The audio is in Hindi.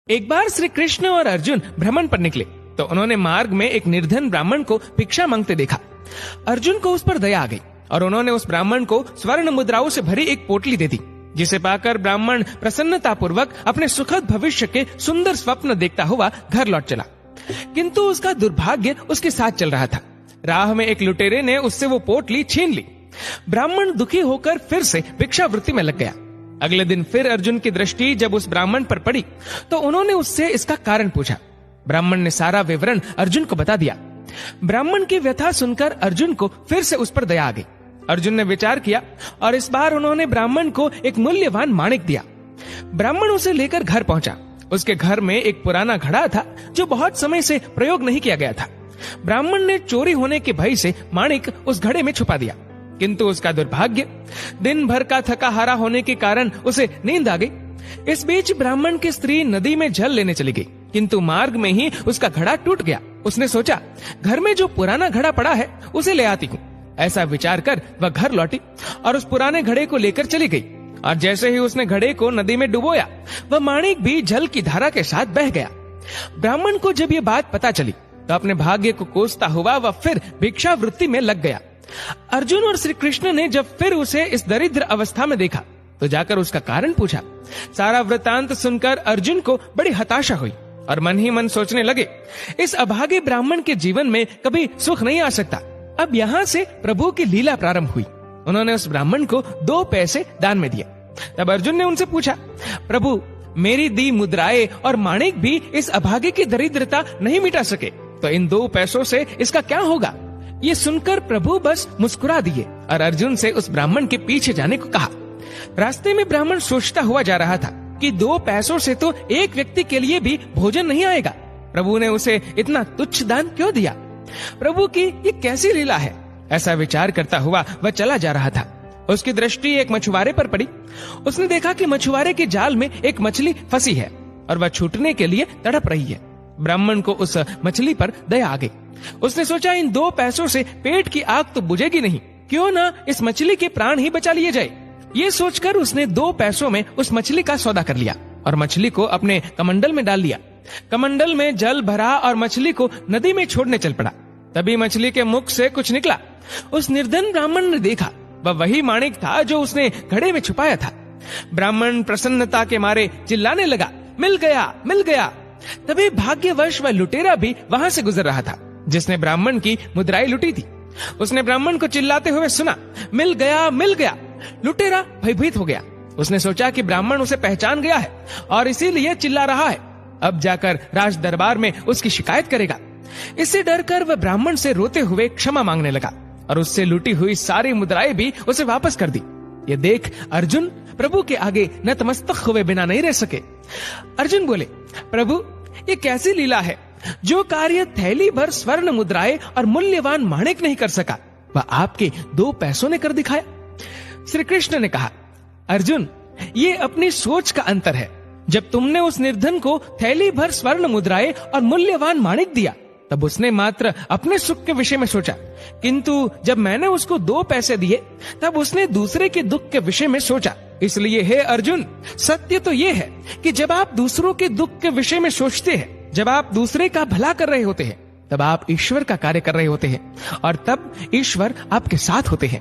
एक बार श्री कृष्ण और अर्जुन भ्रमण पर निकले तो उन्होंने मार्ग में एक निर्धन ब्राह्मण को भिक्षा मांगते देखा। अर्जुन को उस पर दया आ गई और उन्होंने उस ब्राह्मण को स्वर्ण मुद्राओं से भरी एक पोटली दे दी, जिसे पाकर ब्राह्मण प्रसन्नता पूर्वक अपने सुखद भविष्य के सुंदर स्वप्न देखता हुआ घर लौट चला। किंतु उसका दुर्भाग्य उसके साथ चल रहा था। राह में एक लुटेरे ने उससे वो पोटली छीन ली। ब्राह्मण दुखी होकर फिर से भिक्षावृत्ति में लग गया। अगले दिन फिर अर्जुन की दृष्टि जब उस ब्राह्मण पर पड़ी तो उन्होंने उससे इसका कारण पूछा। ब्राह्मण ने सारा विवरण अर्जुन को बता दिया। ब्राह्मण की व्यथा सुनकर अर्जुन को फिर से उस पर दया आ गई। अर्जुन ने विचार किया और इस बार उन्होंने ब्राह्मण को एक मूल्यवान माणिक दिया। ब्राह्मण उसे लेकर घर पहुंचा। उसके घर में एक पुराना घड़ा था जो बहुत समय से प्रयोग नहीं किया गया था। ब्राह्मण ने चोरी होने के भय से माणिक उस घड़े में छुपा दिया, किंतु उसका दुर्भाग्य, दिन भर का थका हारा होने के कारण उसे नींद आ गई। इस बीच ब्राह्मण की स्त्री नदी में जल लेने चली गई, किंतु मार्ग में ही उसका घड़ा टूट गया। उसने सोचा, घर में जो पुराना घड़ा पड़ा है उसे ले आती हूँ। ऐसा विचार कर वह घर लौटी और उस पुराने घड़े को लेकर चली गई। और जैसे ही उसने घड़े को नदी में डुबोया, वह माणिक भी जल की धारा के साथ बह गया। ब्राह्मण को जब ये बात पता चली तो अपने भाग्य को कोसता हुआ वह फिर भिक्षावृत्ति में लग गया। अर्जुन और श्री कृष्ण ने जब फिर उसे इस दरिद्र अवस्था में देखा तो जाकर उसका कारण पूछा। सारा वृतांत सुनकर अर्जुन को बड़ी हताशा हुई और मन ही मन सोचने लगे, इस अभागे ब्राह्मण के जीवन में कभी सुख नहीं आ सकता। अब यहाँ से प्रभु की लीला प्रारंभ हुई। उन्होंने उस ब्राह्मण को 2 पैसे दान में दिए। तब अर्जुन ने उनसे पूछा, प्रभु, मेरी दी मुद्राएं और माणिक भी इस अभागे की दरिद्रता नहीं मिटा सके, तो इन 2 पैसों से इसका क्या होगा? ये सुनकर प्रभु बस मुस्कुरा दिए और अर्जुन से उस ब्राह्मण के पीछे जाने को कहा। रास्ते में ब्राह्मण सोचता हुआ जा रहा था कि 2 पैसों से तो एक व्यक्ति के लिए भी भोजन नहीं आएगा। प्रभु ने उसे इतना तुच्छ दान क्यों दिया? प्रभु की ये कैसी लीला है? ऐसा विचार करता हुआ वह चला जा रहा था। उसकी दृष्टि एक मछुआरे पर पड़ी। उसने देखा कि मछुआरे के जाल में एक मछली फंसी है और वह छूटने के लिए तड़प रही है। ब्राह्मण को उस मछली पर दया आ गई। उसने सोचा, इन 2 पैसों से पेट की आग तो बुझेगी नहीं, क्यों ना इस मछली के प्राण ही बचा लिए जाए। ये सोचकर उसने 2 पैसों में उस मछली का सौदा कर लिया और मछली को अपने कमंडल में डाल लिया। कमंडल में जल भरा और मछली को नदी में छोड़ने चल पड़ा। तभी मछली के मुख से कुछ निकला। उस निर्धन ब्राह्मण ने देखा, वह वही माणिक था जो उसने घड़े में छुपाया था। ब्राह्मण प्रसन्नता के मारे चिल्लाने लगा, मिल गया, मिल गया। तभी भाग्यवश वह लुटेरा भी वहां से गुजर रहा था जिसने ब्राह्मण की मुद्राएं लुटी थी। उसने ब्राह्मण को चिल्लाते हुए सुना, मिल गया, मिल गया। लुटेरा भयभीत हो गया। उसने सोचा कि ब्राह्मण उसे पहचान गया है और इसीलिए चिल्ला रहा है। अब जाकर राज दरबार में उसकी शिकायत करेगा। इससे डरकर वह ब्राह्मण से रोते हुए क्षमा मांगने लगा और उससे लूटी हुई सारी मुद्राएं भी उसे वापस कर दी। ये देख अर्जुन प्रभु के आगे नतमस्तक हुए बिना नहीं रह सके। अर्जुन बोले, प्रभु, ये कैसी लीला है? जो कार्य थैली भर स्वर्ण मुद्राएं और मूल्यवान माणिक नहीं कर सका, वह आपके 2 पैसों ने कर दिखाया। श्री कृष्ण ने कहा, अर्जुन, ये अपनी सोच का अंतर है। जब तुमने उस निर्धन को थैली भर स्वर्ण मुद्राएं और मूल्यवान माणिक दिया, तब उसने मात्र अपने सुख के विषय में सोचा, किंतु जब मैंने उसको 2 पैसे दिए, तब उसने दूसरे के दुख के विषय में सोचा। इसलिए हे अर्जुन, सत्य तो ये है कि जब आप दूसरों के दुख के विषय में सोचते हैं, जब आप दूसरे का भला कर रहे होते हैं, तब आप ईश्वर का कार्य कर रहे होते हैं और तब ईश्वर आपके साथ होते हैं।